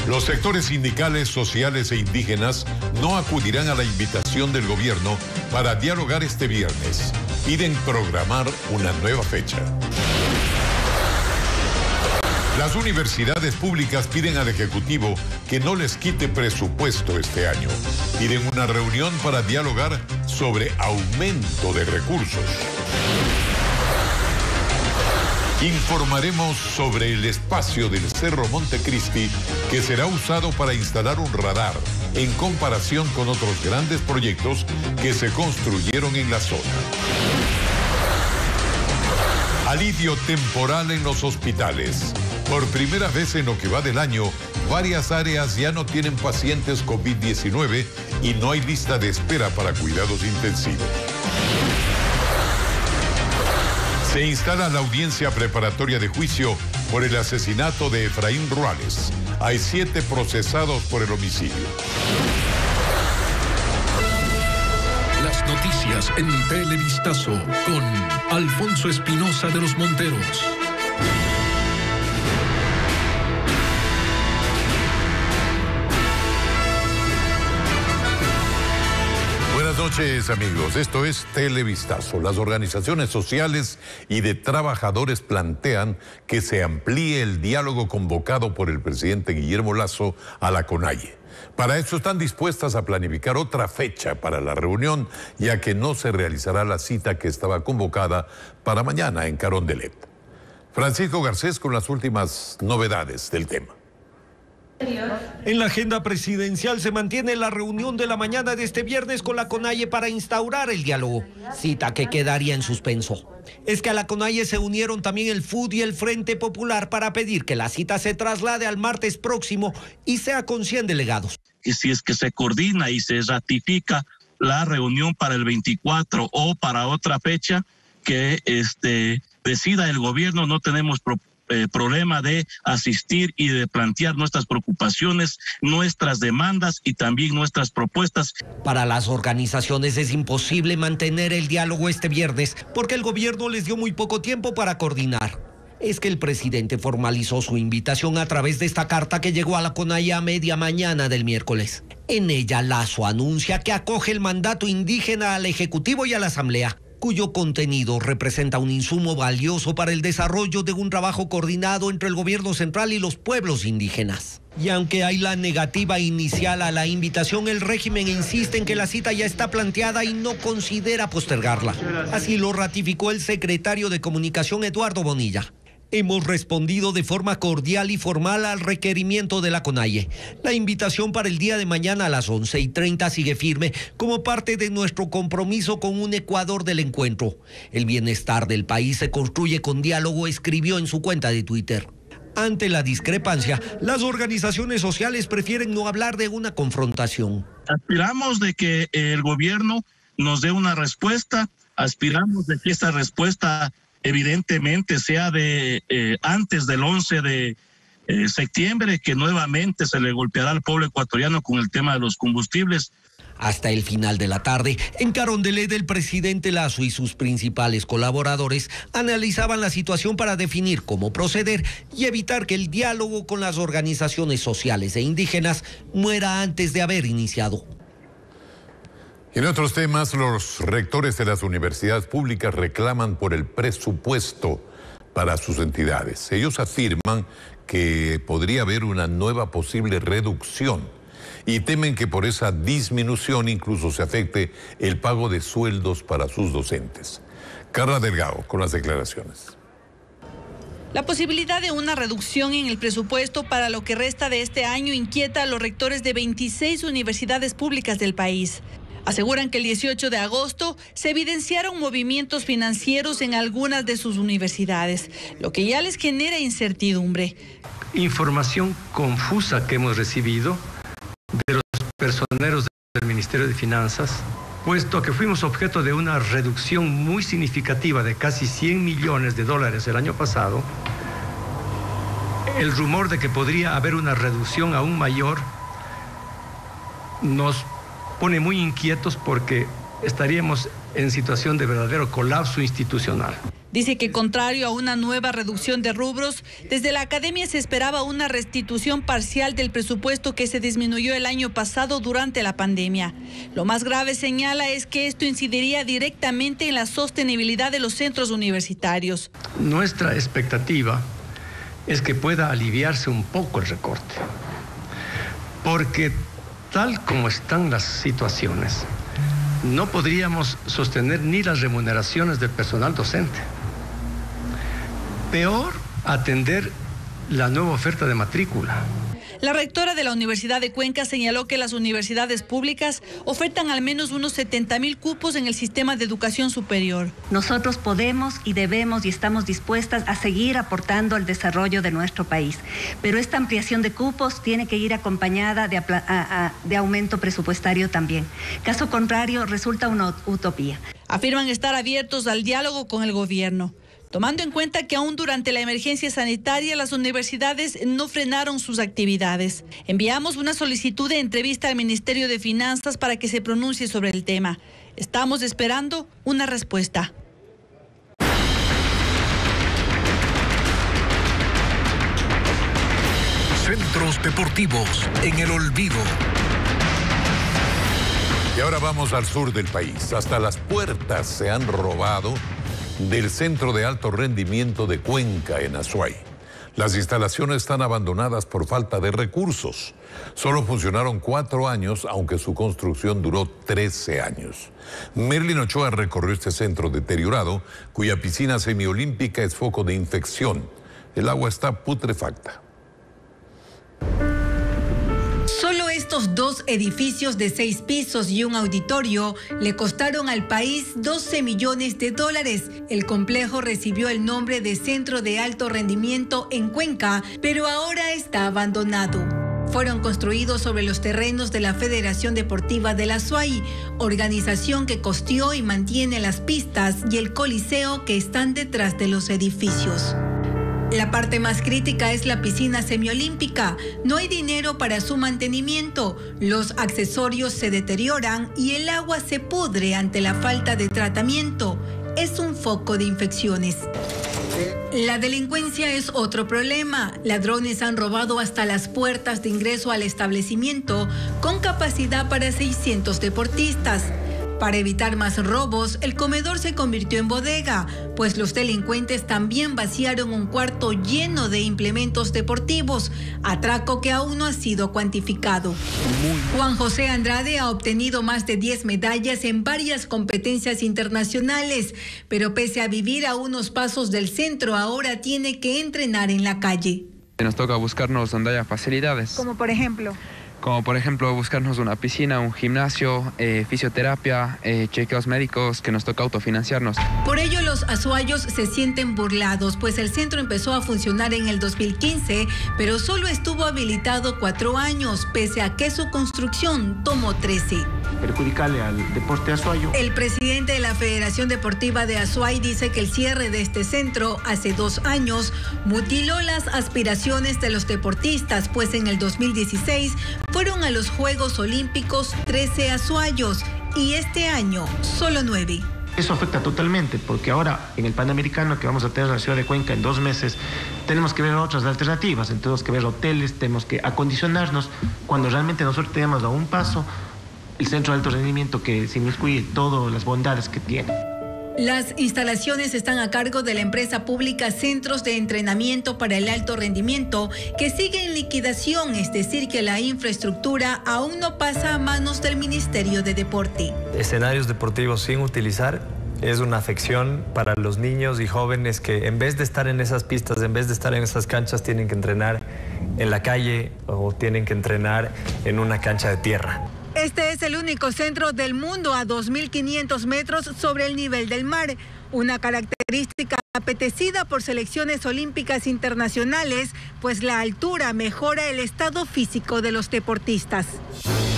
Los sectores sindicales, sociales e indígenas no acudirán a la invitación del gobierno para dialogar este viernes. Piden programar una nueva fecha. Las universidades públicas piden al Ejecutivo que no les quite presupuesto este año. Piden una reunión para dialogar sobre aumento de recursos. Informaremos sobre el espacio del Cerro Montecristi que será usado para instalar un radar en comparación con otros grandes proyectos que se construyeron en la zona. Alivio temporal en los hospitales. Por primera vez en lo que va del año, varias áreas ya no tienen pacientes COVID-19 y no hay lista de espera para cuidados intensivos. Se instala la audiencia preparatoria de juicio por el asesinato de Efraín Ruales. Hay 7 procesados por el homicidio. Las noticias en Televistazo con Alfonso Espinosa de los Monteros. Buenas noches, amigos. Esto es Televistazo. Las organizaciones sociales y de trabajadores plantean que se amplíe el diálogo convocado por el presidente Guillermo Lasso a la CONAIE. Para eso están dispuestas a planificar otra fecha para la reunión, ya que no se realizará la cita que estaba convocada para mañana en Carondelet. Francisco Garcés con las últimas novedades del tema. En la agenda presidencial se mantiene la reunión de la mañana de este viernes con la CONAIE para instaurar el diálogo, cita que quedaría en suspenso. Es que a la CONAIE se unieron también el FUD y el Frente Popular para pedir que la cita se traslade al martes próximo y sea con 100 delegados. Y si es que se coordina y se ratifica la reunión para el 24 o para otra fecha que decida el gobierno, no tenemos problema de asistir y de plantear nuestras preocupaciones, nuestras demandas y también nuestras propuestas. Para las organizaciones es imposible mantener el diálogo este viernes porque el gobierno les dio muy poco tiempo para coordinar. Es que el presidente formalizó su invitación a través de esta carta que llegó a la CONAIE a media mañana del miércoles. En ella, Lasso anuncia que acoge el mandato indígena al Ejecutivo y a la Asamblea, cuyo contenido representa un insumo valioso para el desarrollo de un trabajo coordinado entre el gobierno central y los pueblos indígenas. Y aunque hay la negativa inicial a la invitación, el régimen insiste en que la cita ya está planteada y no considera postergarla. Así lo ratificó el secretario de Comunicación, Eduardo Bonilla. Hemos respondido de forma cordial y formal al requerimiento de la CONAIE. La invitación para el día de mañana a las 11:30 sigue firme como parte de nuestro compromiso con un Ecuador del encuentro. El bienestar del país se construye con diálogo, escribió en su cuenta de Twitter. Ante la discrepancia, las organizaciones sociales prefieren no hablar de una confrontación. Aspiramos de que el gobierno nos dé una respuesta, aspiramos de que esta respuesta evidentemente sea de antes del 11 de septiembre, que nuevamente se le golpeará al pueblo ecuatoriano con el tema de los combustibles. Hasta el final de la tarde, en Carondelet, el presidente Lasso y sus principales colaboradores analizaban la situación para definir cómo proceder y evitar que el diálogo con las organizaciones sociales e indígenas muera antes de haber iniciado. En otros temas, los rectores de las universidades públicas reclaman por el presupuesto para sus entidades. Ellos afirman que podría haber una nueva posible reducción y temen que por esa disminución incluso se afecte el pago de sueldos para sus docentes. Carla Delgado con las declaraciones. La posibilidad de una reducción en el presupuesto para lo que resta de este año inquieta a los rectores de 26 universidades públicas del país. Aseguran que el 18 de agosto se evidenciaron movimientos financieros en algunas de sus universidades, lo que ya les genera incertidumbre. Información confusa que hemos recibido de los personeros del Ministerio de Finanzas, puesto que fuimos objeto de una reducción muy significativa de casi $100 millones el año pasado. El rumor de que podría haber una reducción aún mayor nos pone muy inquietos porque estaríamos en situación de verdadero colapso institucional. Dice que contrario a una nueva reducción de rubros, desde la academia se esperaba una restitución parcial del presupuesto que se disminuyó el año pasado durante la pandemia. Lo más grave, señala, es que esto incidiría directamente en la sostenibilidad de los centros universitarios. Nuestra expectativa es que pueda aliviarse un poco el recorte, porque tal como están las situaciones, no podríamos sostener ni las remuneraciones del personal docente. Peor, atender la nueva oferta de matrícula. La rectora de la Universidad de Cuenca señaló que las universidades públicas ofertan al menos unos 70,000 cupos en el sistema de educación superior. Nosotros podemos y debemos y estamos dispuestas a seguir aportando al desarrollo de nuestro país, pero esta ampliación de cupos tiene que ir acompañada de aumento presupuestario también. Caso contrario, resulta una utopía. Afirman estar abiertos al diálogo con el gobierno, tomando en cuenta que aún durante la emergencia sanitaria las universidades no frenaron sus actividades. Enviamos una solicitud de entrevista al Ministerio de Finanzas para que se pronuncie sobre el tema. Estamos esperando una respuesta. Centros deportivos en el olvido. Y ahora vamos al sur del país. Hasta las puertas se han robado del Centro de Alto Rendimiento de Cuenca, en Azuay. Las instalaciones están abandonadas por falta de recursos. Solo funcionaron 4 años, aunque su construcción duró 13 años. Merlin Ochoa recorrió este centro deteriorado, cuya piscina semiolímpica es foco de infección. El agua está putrefacta. Solo estos 2 edificios de 6 pisos y un auditorio le costaron al país $12 millones. El complejo recibió el nombre de Centro de Alto Rendimiento en Cuenca, pero ahora está abandonado. Fueron construidos sobre los terrenos de la Federación Deportiva del Azuay, organización que costeó y mantiene las pistas y el coliseo que están detrás de los edificios. La parte más crítica es la piscina semiolímpica. No hay dinero para su mantenimiento, los accesorios se deterioran y el agua se pudre ante la falta de tratamiento. Es un foco de infecciones. La delincuencia es otro problema. Ladrones han robado hasta las puertas de ingreso al establecimiento con capacidad para 600 deportistas. Para evitar más robos, el comedor se convirtió en bodega, pues los delincuentes también vaciaron un cuarto lleno de implementos deportivos, atraco que aún no ha sido cuantificado. Juan José Andrade ha obtenido más de 10 medallas en varias competencias internacionales, pero pese a vivir a unos pasos del centro, ahora tiene que entrenar en la calle. Nos toca buscarnos donde haya facilidades. ¿Como por ejemplo? Como por ejemplo buscarnos una piscina, un gimnasio, fisioterapia, chequeos médicos, que nos toca autofinanciarnos. Por ello los azuayos se sienten burlados, pues el centro empezó a funcionar en el 2015, pero solo estuvo habilitado 4 años, pese a que su construcción tomó 13. Perjudicable al deporte azuayo. El presidente de la Federación Deportiva de Azuay dice que el cierre de este centro hace 2 años mutiló las aspiraciones de los deportistas, pues en el 2016 fueron a los Juegos Olímpicos 13 azuayos y este año solo 9. Eso afecta totalmente, porque ahora en el Panamericano que vamos a tener en la ciudad de Cuenca en 2 meses, tenemos que ver otras alternativas, tenemos que ver hoteles, tenemos que acondicionarnos, cuando realmente nosotros tenemos a un paso el centro de alto rendimiento que se inmiscuye todas las bondades que tiene. Las instalaciones están a cargo de la empresa pública Centros de Entrenamiento para el Alto Rendimiento, que sigue en liquidación, es decir, que la infraestructura aún no pasa a manos del Ministerio de Deporte. Escenarios deportivos sin utilizar es una afección para los niños y jóvenes que en vez de estar en esas pistas, en vez de estar en esas canchas, tienen que entrenar en la calle o tienen que entrenar en una cancha de tierra. Este es el único centro del mundo a 2.500 metros sobre el nivel del mar, una característica apetecida por selecciones olímpicas internacionales, pues la altura mejora el estado físico de los deportistas.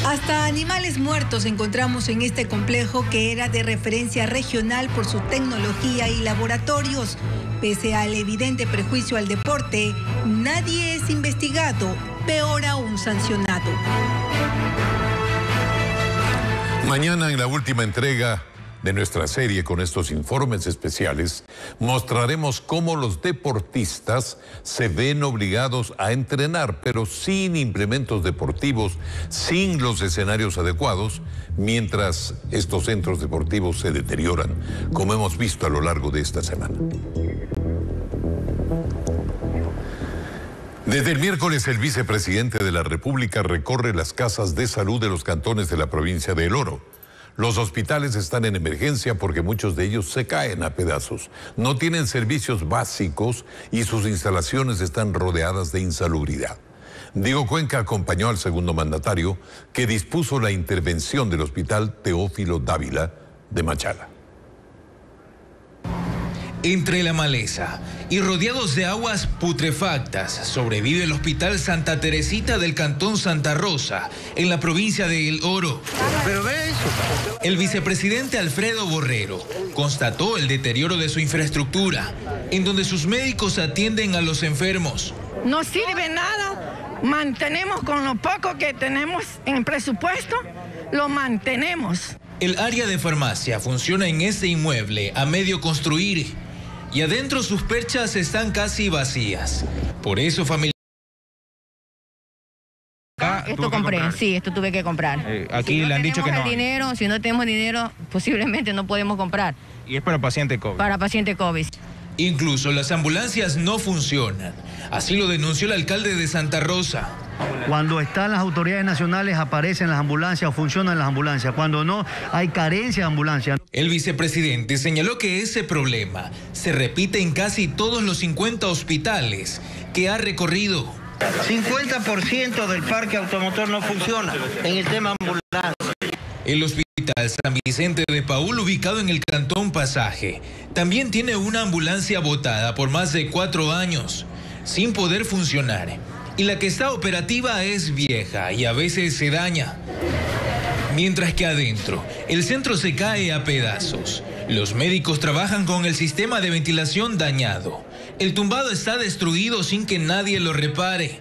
Hasta animales muertos encontramos en este complejo que era de referencia regional por su tecnología y laboratorios. Pese al evidente prejuicio al deporte, nadie es investigado, peor aún sancionado. Mañana, en la última entrega de nuestra serie con estos informes especiales, mostraremos cómo los deportistas se ven obligados a entrenar, pero sin implementos deportivos, sin los escenarios adecuados, mientras estos centros deportivos se deterioran, como hemos visto a lo largo de esta semana. Desde el miércoles, el vicepresidente de la República recorre las casas de salud de los cantones de la provincia de El Oro. Los hospitales están en emergencia porque muchos de ellos se caen a pedazos. No tienen servicios básicos y sus instalaciones están rodeadas de insalubridad. Diego Cuenca acompañó al segundo mandatario, que dispuso la intervención del Hospital Teófilo Dávila de Machala. Entre la maleza y rodeados de aguas putrefactas, sobrevive el Hospital Santa Teresita del Cantón Santa Rosa, en la provincia de El Oro. El vicepresidente Alfredo Borrero constató el deterioro de su infraestructura, en donde sus médicos atienden a los enfermos. No sirve nada, mantenemos con lo poco que tenemos en presupuesto, lo mantenemos. El área de farmacia funciona en este inmueble a medio construir, y adentro sus perchas están casi vacías. Por eso, familia. Esto compré, sí, esto tuve que comprar. Aquí le han dicho que no. Dinero, si no tenemos dinero, posiblemente no podemos comprar. Y es para paciente COVID. Para paciente COVID. Incluso las ambulancias no funcionan. Así lo denunció el alcalde de Santa Rosa. Cuando están las autoridades nacionales aparecen las ambulancias o funcionan las ambulancias. Cuando no, hay carencia de ambulancias. El vicepresidente señaló que ese problema se repite en casi todos los 50 hospitales que ha recorrido. 50% del parque automotor no funciona en el tema ambulancia. El Hospital San Vicente de Paúl, ubicado en el Cantón Pasaje, también tiene una ambulancia botada por más de 4 años, sin poder funcionar. Y la que está operativa es vieja y a veces se daña. Mientras que adentro, el centro se cae a pedazos. Los médicos trabajan con el sistema de ventilación dañado. El tumbado está destruido sin que nadie lo repare.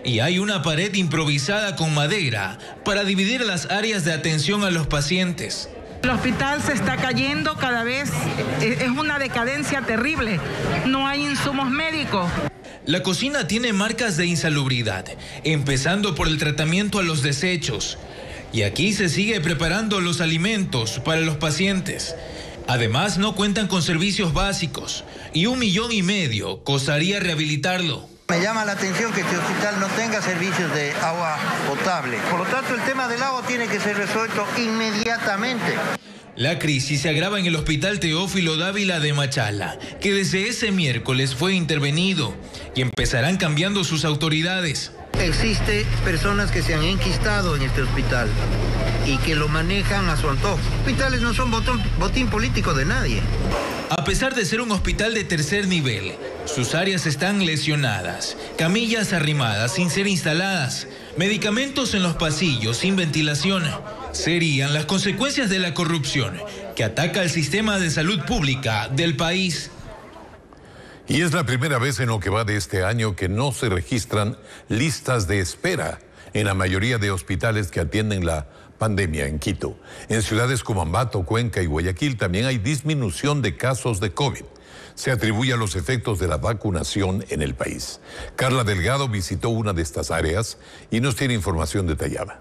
Y hay una pared improvisada con madera para dividir las áreas de atención a los pacientes. El hospital se está cayendo cada vez, es una decadencia terrible. No hay insumos médicos. La cocina tiene marcas de insalubridad, empezando por el tratamiento a los desechos. Y aquí se sigue preparando los alimentos para los pacientes. Además, no cuentan con servicios básicos y $1,5 millones costaría rehabilitarlo. Me llama la atención que este hospital no tenga servicios de agua potable. Por lo tanto, el tema del agua tiene que ser resuelto inmediatamente. La crisis se agrava en el Hospital Teófilo Dávila de Machala, que desde ese miércoles fue intervenido y empezarán cambiando sus autoridades. Existen personas que se han enquistado en este hospital y que lo manejan a su antojo. Hospitales no son botín político de nadie. A pesar de ser un hospital de tercer nivel, sus áreas están lesionadas, camillas arrimadas sin ser instaladas, medicamentos en los pasillos sin ventilación. Serían las consecuencias de la corrupción que ataca al sistema de salud pública del país. Y es la primera vez en lo que va de este año que no se registran listas de espera en la mayoría de hospitales que atienden la pandemia en Quito. En ciudades como Ambato, Cuenca y Guayaquil también hay disminución de casos de COVID. Se atribuye a los efectos de la vacunación en el país. Carla Delgado visitó una de estas áreas y nos tiene información detallada.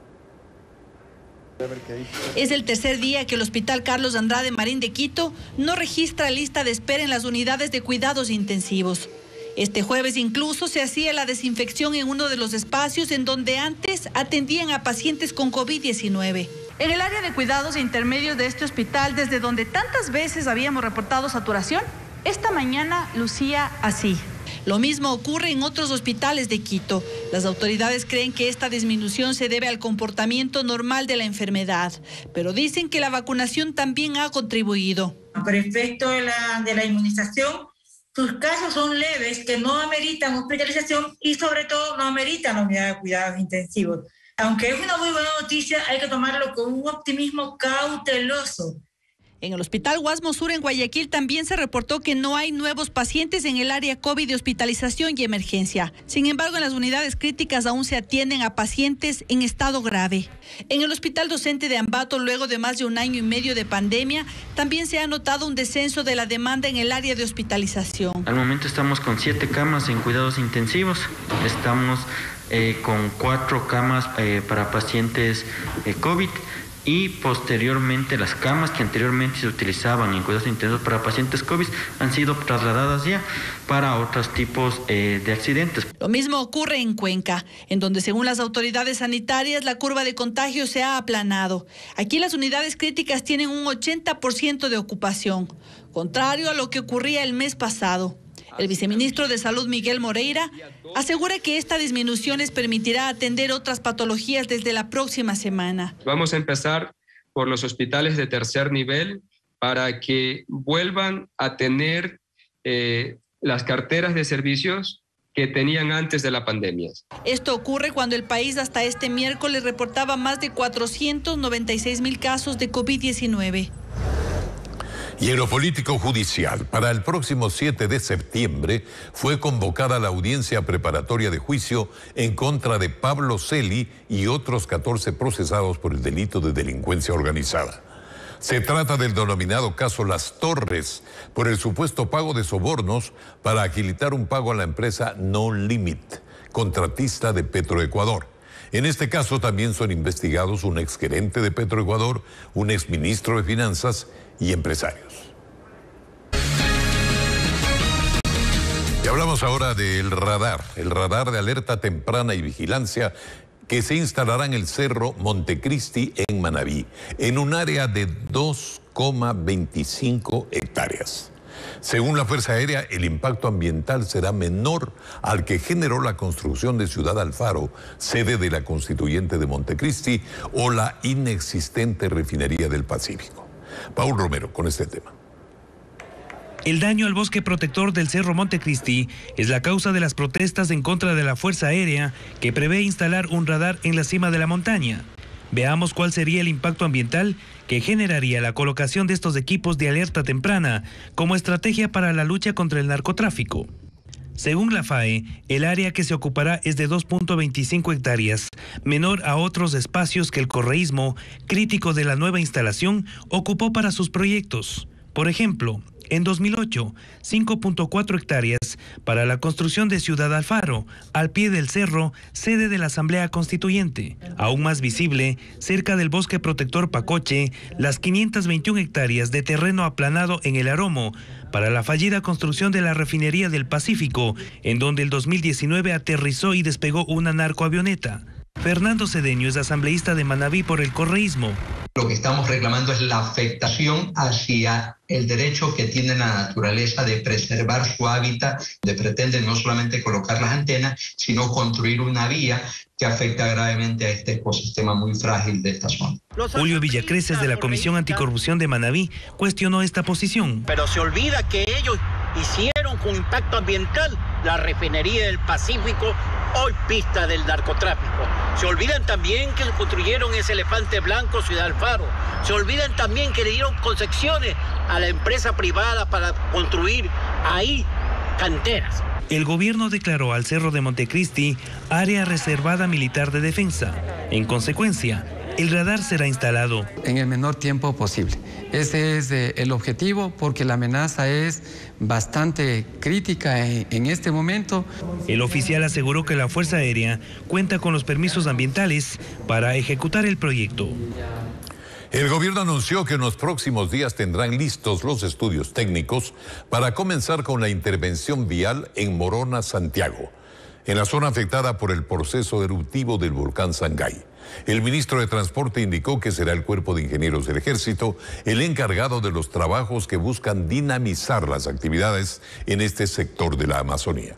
Es el tercer día que el Hospital Carlos Andrade Marín de Quito no registra lista de espera en las unidades de cuidados intensivos. Este jueves incluso se hacía la desinfección en uno de los espacios en donde antes atendían a pacientes con COVID-19. En el área de cuidados intermedios de este hospital, desde donde tantas veces habíamos reportado saturación, esta mañana lucía así. Lo mismo ocurre en otros hospitales de Quito. Las autoridades creen que esta disminución se debe al comportamiento normal de la enfermedad, pero dicen que la vacunación también ha contribuido. Por efecto de la inmunización, sus casos son leves que no ameritan hospitalización y sobre todo no ameritan la unidad de cuidados intensivos. Aunque es una muy buena noticia, hay que tomarlo con un optimismo cauteloso. En el Hospital Guasmo Sur en Guayaquil también se reportó que no hay nuevos pacientes en el área COVID de hospitalización y emergencia. Sin embargo, en las unidades críticas aún se atienden a pacientes en estado grave. En el Hospital Docente de Ambato, luego de más de 1 año y medio de pandemia, también se ha notado un descenso de la demanda en el área de hospitalización. Al momento estamos con 7 camas en cuidados intensivos. Estamos con 4 camas para pacientes COVID. Y posteriormente las camas que anteriormente se utilizaban en cuidados intensivos para pacientes COVID han sido trasladadas ya para otros tipos de accidentes. Lo mismo ocurre en Cuenca, en donde según las autoridades sanitarias la curva de contagio se ha aplanado. Aquí las unidades críticas tienen un 80% de ocupación, contrario a lo que ocurría el mes pasado. El viceministro de Salud, Miguel Moreira, asegura que esta disminución les permitirá atender otras patologías desde la próxima semana. Vamos a empezar por los hospitales de tercer nivel para que vuelvan a tener las carteras de servicios que tenían antes de la pandemia. Esto ocurre cuando el país hasta este miércoles reportaba más de 496,000 casos de COVID-19. Y en lo político judicial, para el próximo 7 de septiembre fue convocada la audiencia preparatoria de juicio en contra de Pablo Celi y otros 14 procesados por el delito de delincuencia organizada. Se trata del denominado caso Las Torres, por el supuesto pago de sobornos para agilitar un pago a la empresa No Limit, contratista de Petroecuador. En este caso también son investigados un exgerente de Petroecuador, un exministro de Finanzas y empresarios. Y hablamos ahora del radar, el radar de alerta temprana y vigilancia que se instalará en el Cerro Montecristi en Manabí, en un área de 2,25 hectáreas. Según la Fuerza Aérea, el impacto ambiental será menor al que generó la construcción de Ciudad Alfaro, sede de la Constituyente de Montecristi, o la inexistente refinería del Pacífico. Paul Romero con este tema. El daño al bosque protector del Cerro Montecristi es la causa de las protestas en contra de la Fuerza Aérea, que prevé instalar un radar en la cima de la montaña. Veamos cuál sería el impacto ambiental que generaría la colocación de estos equipos de alerta temprana como estrategia para la lucha contra el narcotráfico. Según la FAE, el área que se ocupará es de 2,25 hectáreas, menor a otros espacios que el correísmo, crítico de la nueva instalación, ocupó para sus proyectos. Por ejemplo, en 2008, 5,4 hectáreas para la construcción de Ciudad Alfaro, al pie del cerro, sede de la Asamblea Constituyente. Aún más visible, cerca del bosque protector Pacoche, las 521 hectáreas de terreno aplanado en el Aromo, para la fallida construcción de la refinería del Pacífico, en donde el 2019 aterrizó y despegó una narcoavioneta. Fernando Cedeño es asambleísta de Manabí por el correísmo. Lo que estamos reclamando es la afectación hacia el derecho que tiene la naturaleza de preservar su hábitat, de pretender no solamente colocar las antenas, sino construir una vía que afecta gravemente a este ecosistema muy frágil de esta zona. Julio Villacreces, de la Comisión Anticorrupción de Manabí, cuestionó esta posición. Pero se olvida que ellos hicieron con impacto ambiental la refinería del Pacífico, hoy pista del narcotráfico. Se olvidan también que construyeron ese elefante blanco Ciudad Alfaro. Se olvidan también que le dieron concesiones a la empresa privada para construir ahí canteras. El gobierno declaró al Cerro de Montecristi área reservada militar de defensa. En consecuencia, el radar será instalado en el menor tiempo posible. Ese es el objetivo, porque la amenaza es bastante crítica en este momento. El oficial aseguró que la Fuerza Aérea cuenta con los permisos ambientales para ejecutar el proyecto. El gobierno anunció que en los próximos días tendrán listos los estudios técnicos para comenzar con la intervención vial en Morona, Santiago, en la zona afectada por el proceso eruptivo del volcán Sangay. El ministro de Transporte indicó que será el Cuerpo de Ingenieros del Ejército el encargado de los trabajos que buscan dinamizar las actividades en este sector de la Amazonía.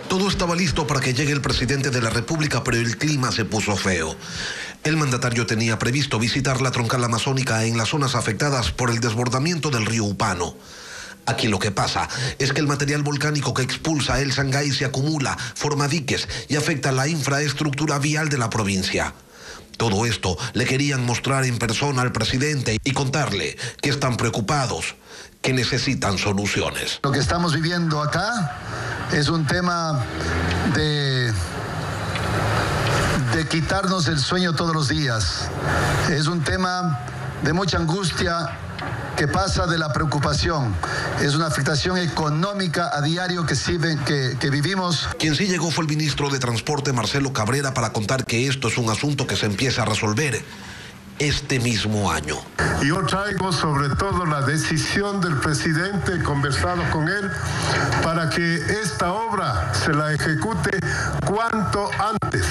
Todo estaba listo para que llegue el presidente de la República, pero el clima se puso feo. El mandatario tenía previsto visitar la troncal amazónica en las zonas afectadas por el desbordamiento del río Upano. Aquí lo que pasa es que el material volcánico que expulsa el Sangay se acumula, forma diques y afecta la infraestructura vial de la provincia. Todo esto le querían mostrar en persona al presidente y contarle que están preocupados, que necesitan soluciones. Lo que estamos viviendo acá es un tema de quitarnos el sueño todos los días. Es un tema de mucha angustia que pasa de la preocupación. Es una afectación económica a diario que vivimos. Quien sí llegó fue el ministro de Transporte, Marcelo Cabrera, para contar que esto es un asunto que se empieza a resolver este mismo año. Yo traigo sobre todo la decisión del presidente, he conversado con él, para que esta obra se la ejecute cuanto antes,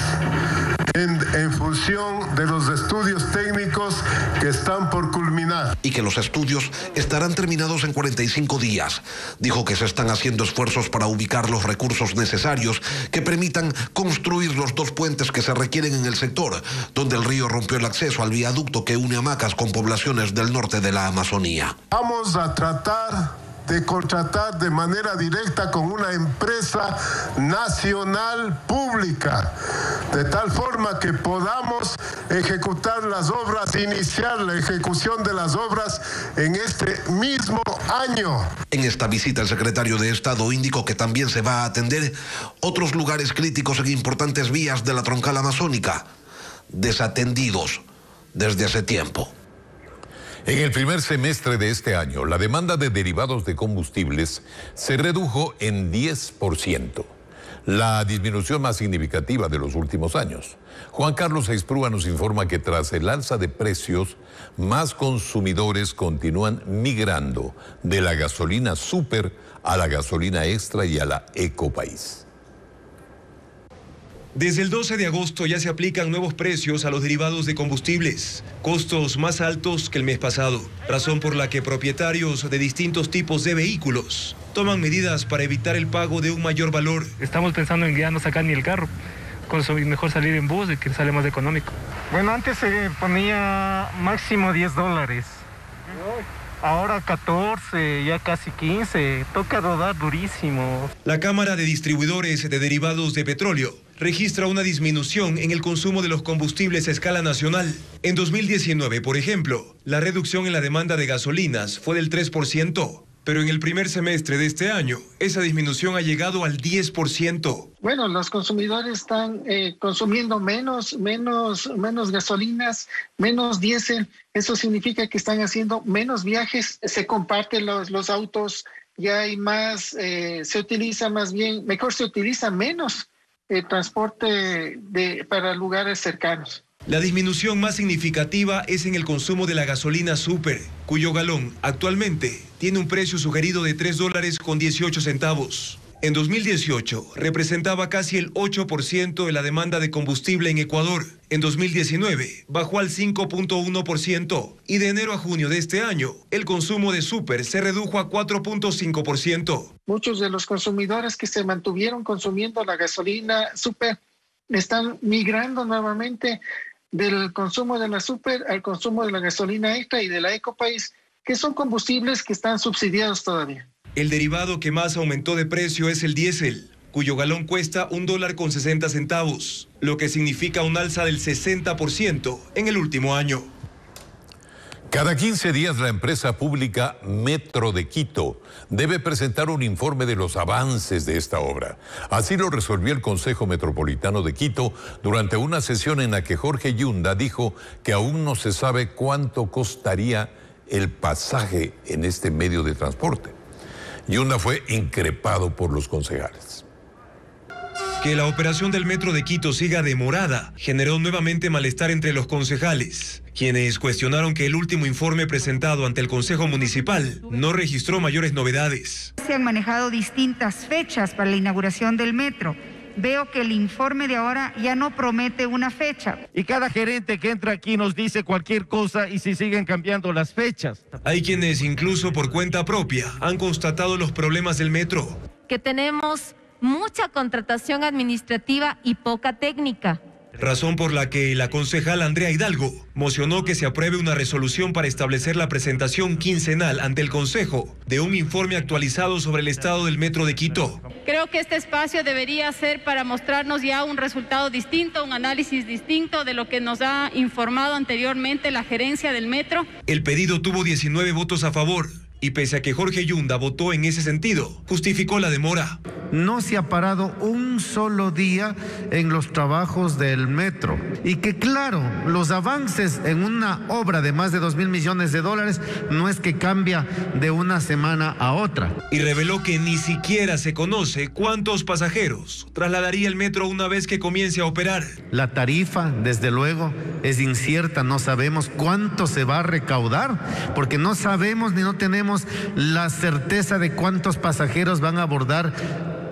en función de los estudios técnicos que están por culminar. Y que los estudios estarán terminados en 45 días. Dijo que se están haciendo esfuerzos para ubicar los recursos necesarios que permitan construir los 2 puentes que se requieren en el sector, donde el río rompió el acceso al viaducto que une Hamacas con poblaciones del norte de la Amazonía. Vamos a tratar de contratar de manera directa con una empresa nacional pública, de tal forma que podamos ejecutar las obras, iniciar la ejecución de las obras en este mismo año. En esta visita el secretario de Estado indicó que también se va a atender otros lugares críticos en importantes vías de la troncal amazónica, desatendidos desde hace tiempo. En el primer semestre de este año, la demanda de derivados de combustibles se redujo en 10%, la disminución más significativa de los últimos años. Juan Carlos Aisprúa nos informa que tras el alza de precios, más consumidores continúan migrando de la gasolina super a la gasolina extra y a la Ecopaís. Desde el 12 de agosto ya se aplican nuevos precios a los derivados de combustibles, costos más altos que el mes pasado, razón por la que propietarios de distintos tipos de vehículos toman medidas para evitar el pago de un mayor valor. Estamos pensando en ya no sacar ni el carro, mejor salir en bus, que sale más económico. Bueno, antes se ponía máximo $10. Ahora 14, ya casi 15, toca rodar durísimo. La Cámara de Distribuidores de Derivados de Petróleo registra una disminución en el consumo de los combustibles a escala nacional. En 2019, por ejemplo, la reducción en la demanda de gasolinas fue del 3%, pero en el primer semestre de este año, esa disminución ha llegado al 10%. Bueno, los consumidores están consumiendo menos gasolinas, menos diésel. Eso significa que están haciendo menos viajes. Se comparten los autos, ya hay más, se utiliza menos transporte para lugares cercanos. La disminución más significativa es en el consumo de la gasolina super, cuyo galón actualmente tiene un precio sugerido de $3.18. En 2018 representaba casi el 8% de la demanda de combustible en Ecuador. En 2019 bajó al 5.1% y de enero a junio de este año el consumo de super se redujo a 4.5%. Muchos de los consumidores que se mantuvieron consumiendo la gasolina super están migrando nuevamente del consumo de la super al consumo de la gasolina extra y de la Ecopaís, que son combustibles que están subsidiados todavía. El derivado que más aumentó de precio es el diésel, cuyo galón cuesta $1.60, lo que significa un alza del 60% en el último año. Cada 15 días la empresa pública Metro de Quito debe presentar un informe de los avances de esta obra. Así lo resolvió el Consejo Metropolitano de Quito durante una sesión en la que Jorge Yunda dijo que aún no se sabe cuánto costaría el pasaje en este medio de transporte. Yunda fue increpado por los concejales. Que la operación del Metro de Quito siga demorada generó nuevamente malestar entre los concejales, quienes cuestionaron que el último informe presentado ante el Consejo Municipal no registró mayores novedades. Se han manejado distintas fechas para la inauguración del metro. Veo que el informe de ahora ya no promete una fecha. Y cada gerente que entra aquí nos dice cualquier cosa y se siguen cambiando las fechas. Hay quienes incluso por cuenta propia han constatado los problemas del metro. Que tenemos mucha contratación administrativa y poca técnica. razón por la que la concejal Andrea Hidalgo mocionó que se apruebe una resolución para establecer la presentación quincenal ante el Consejo de un informe actualizado sobre el estado del Metro de Quito. Creo que este espacio debería ser para mostrarnos ya un resultado distinto, un análisis distinto de lo que nos ha informado anteriormente la gerencia del Metro. El pedido tuvo 19 votos a favor. Y pese a que Jorge Yunda votó en ese sentido, justificó la demora. No se ha parado un solo día en los trabajos del metro. Y que claro, los avances en una obra de más de 2.000 millones de dólares no es que cambia de una semana a otra. Y reveló que ni siquiera se conoce cuántos pasajeros trasladaría el metro una vez que comience a operar. La tarifa, desde luego, es incierta. No sabemos cuánto se va a recaudar, porque no sabemos ni no tenemos la certeza de cuántos pasajeros van a abordar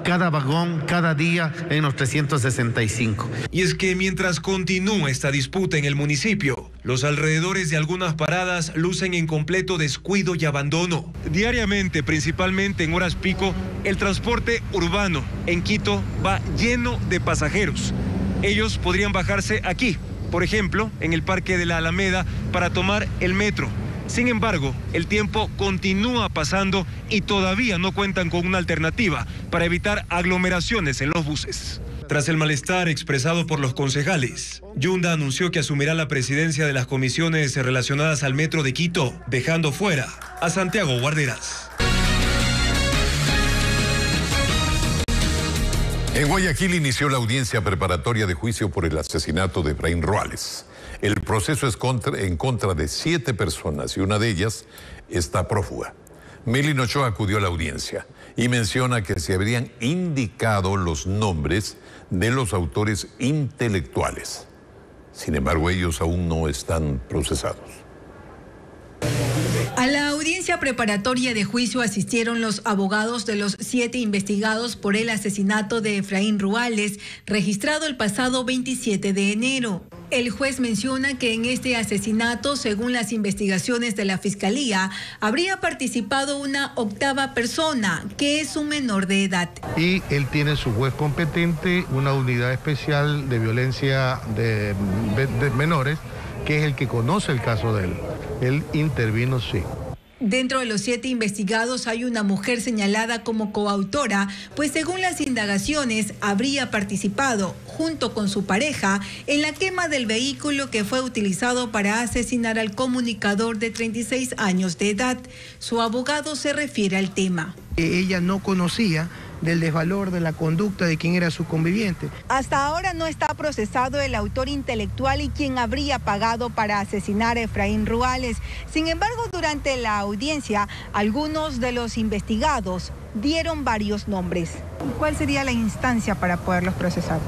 cada vagón, cada día en los 365. Y es que mientras continúa esta disputa en el municipio, los alrededores de algunas paradas lucen en completo descuido y abandono. Diariamente, principalmente en horas pico, el transporte urbano en Quito va lleno de pasajeros. Ellos podrían bajarse aquí, por ejemplo, en el Parque de la Alameda, para tomar el metro. Sin embargo, el tiempo continúa pasando y todavía no cuentan con una alternativa para evitar aglomeraciones en los buses. Tras el malestar expresado por los concejales, Yunda anunció que asumirá la presidencia de las comisiones relacionadas al Metro de Quito, dejando fuera a Santiago Guarderas. En Guayaquil inició la audiencia preparatoria de juicio por el asesinato de Efraín Ruales. El proceso es en contra de 7 personas y una de ellas está prófuga. Melin Ochoa acudió a la audiencia y menciona que se habrían indicado los nombres de los autores intelectuales. Sin embargo, ellos aún no están procesados. A la audiencia preparatoria de juicio asistieron los abogados de los 7 investigados por el asesinato de Efraín Ruales, registrado el pasado 27 de enero. El juez menciona que en este asesinato, según las investigaciones de la Fiscalía, habría participado una 8ª persona, que es un menor de edad. Y él tiene su juez competente, una unidad especial de violencia de menores, que es el que conoce el caso de él. Él intervino, sí. Dentro de los 7 investigados hay una mujer señalada como coautora, pues según las indagaciones habría participado, junto con su pareja, en la quema del vehículo que fue utilizado para asesinar al comunicador de 36 años de edad. Su abogado se refiere al tema. Ella no conocía del desvalor de la conducta de quien era su conviviente. Hasta ahora no está procesado el autor intelectual y quien habría pagado para asesinar a Efraín Ruales. Sin embargo, durante la audiencia, algunos de los investigados dieron varios nombres. ¿Cuál sería la instancia para poderlos procesar?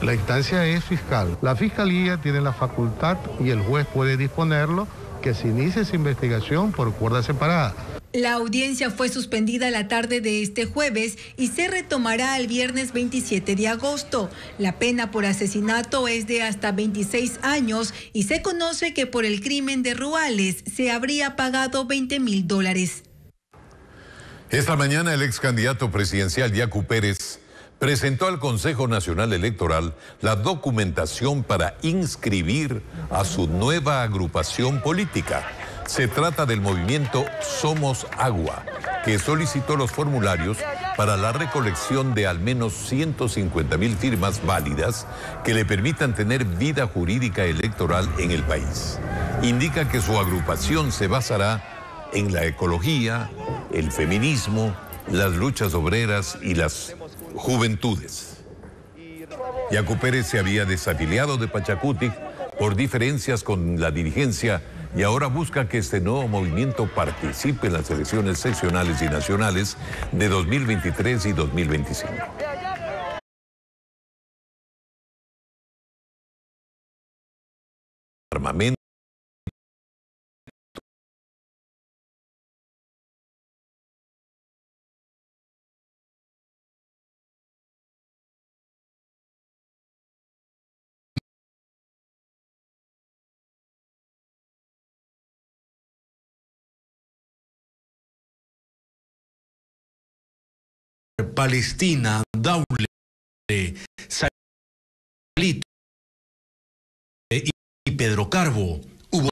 La instancia es fiscal. La Fiscalía tiene la facultad y el juez puede disponerlo que se inicie esa investigación por cuerda separada. La audiencia fue suspendida la tarde de este jueves y se retomará el viernes 27 de agosto. La pena por asesinato es de hasta 26 años y se conoce que por el crimen de Ruales se habría pagado $20,000. Esta mañana el ex candidato presidencial Yacu Pérez presentó al Consejo Nacional Electoral la documentación para inscribir a su nueva agrupación política. Se trata del movimiento Somos Agua, que solicitó los formularios para la recolección de al menos 150,000 firmas válidas que le permitan tener vida jurídica electoral en el país. Indica que su agrupación se basará en la ecología, el feminismo, las luchas obreras y las juventudes. Yacu Pérez se había desafiliado de Pachacutic por diferencias con la dirigencia y ahora busca que este nuevo movimiento participe en las elecciones seccionales y nacionales de 2023 y 2025. Armamento. Palestina, Daule, Salito. Pedro Carbo. Hubo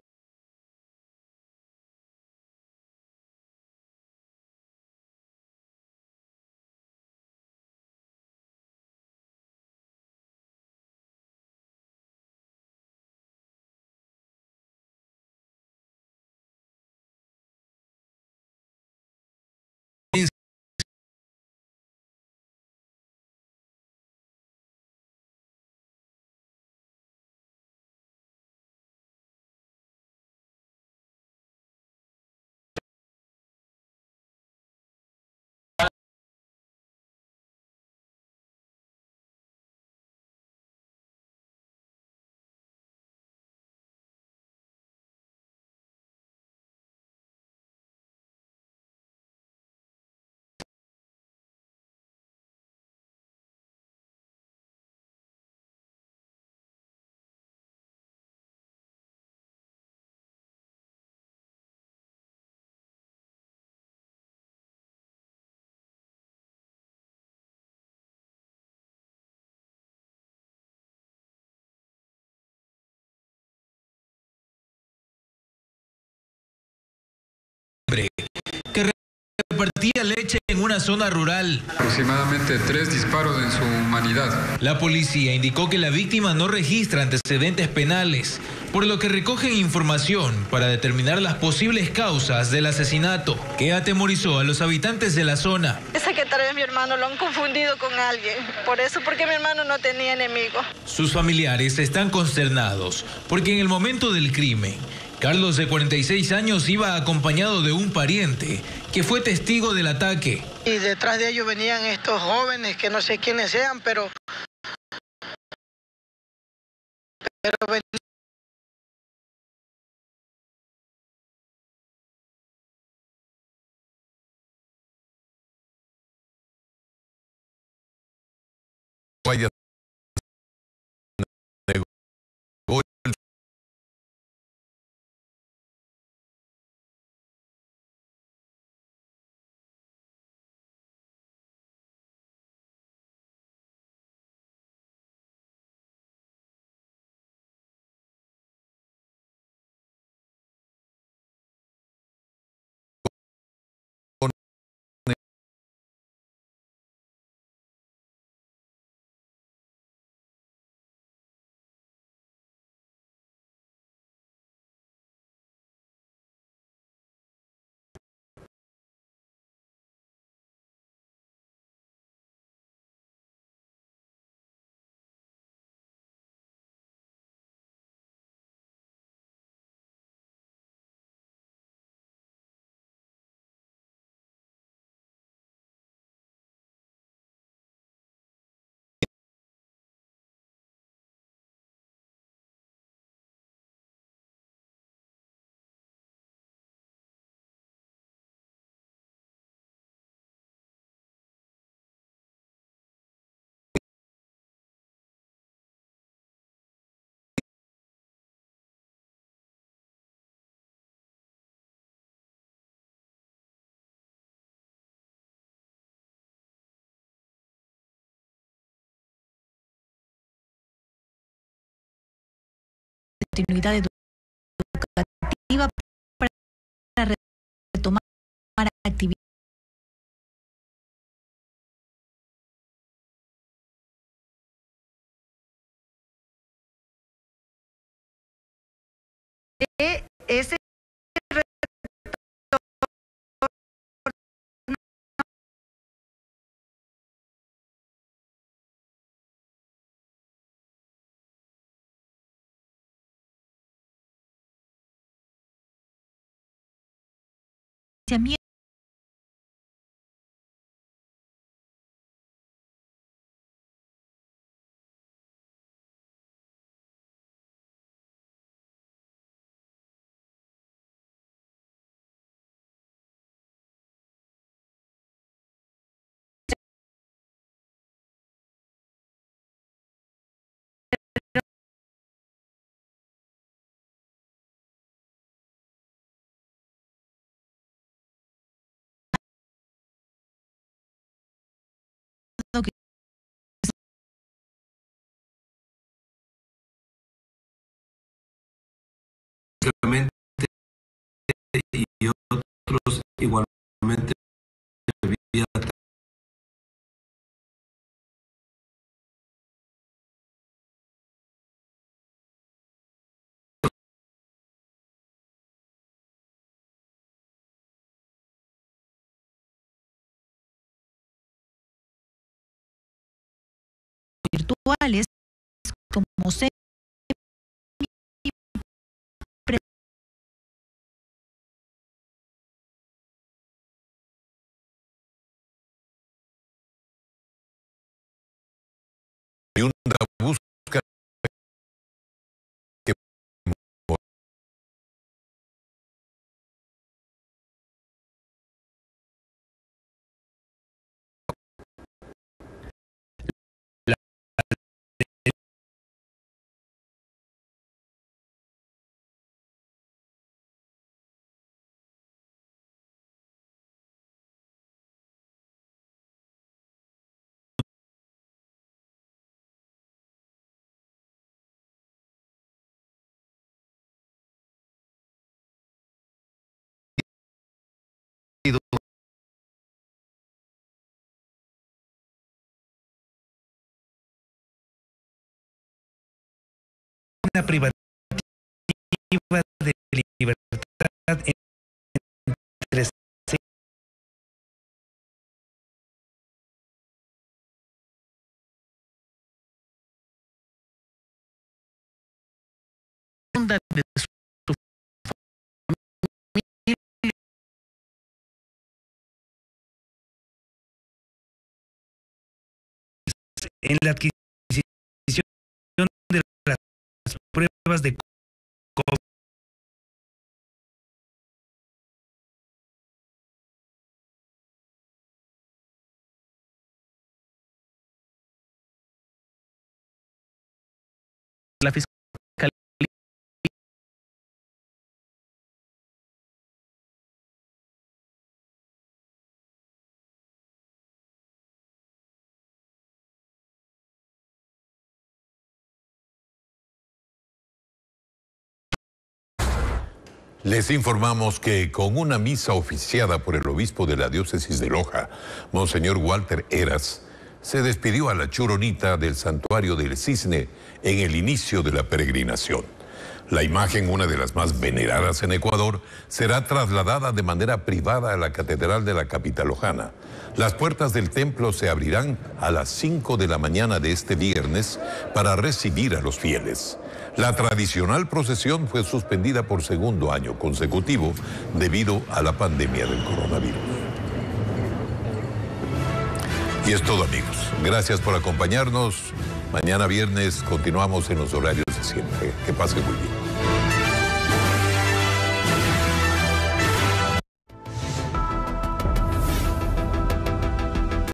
que repartía leche en una zona rural. Aproximadamente 3 disparos en su humanidad. La policía indicó que la víctima no registra antecedentes penales, por lo que recogen información para determinar las posibles causas del asesinato, que atemorizó a los habitantes de la zona. Esa que tal vez mi hermano lo han confundido con alguien, por eso, porque mi hermano no tenía enemigo. Sus familiares están consternados, porque en el momento del crimen, Carlos, de 46 años, iba acompañado de un pariente que fue testigo del ataque. Y detrás de ellos venían estos jóvenes que no sé quiénes sean, pero vaya continuidad educativa para retomar actividades. Ese y otros igualmente vía virtuales como se y una búsqueda que una privativa de libertad entre de su en la adquisición de las pruebas de COVID. La fiscalía les informamos que con una misa oficiada por el obispo de la diócesis de Loja, Monseñor Walter Heras, se despidió a la Churonita del santuario del Cisne en el inicio de la peregrinación. La imagen, una de las más veneradas en Ecuador, será trasladada de manera privada a la Catedral de la capital lojana. Las puertas del templo se abrirán a las 5 de la mañana de este viernes para recibir a los fieles. La tradicional procesión fue suspendida por segundo año consecutivo debido a la pandemia del coronavirus. Y es todo, amigos. Gracias por acompañarnos. Mañana viernes continuamos en los horarios de siempre. Que pase muy bien.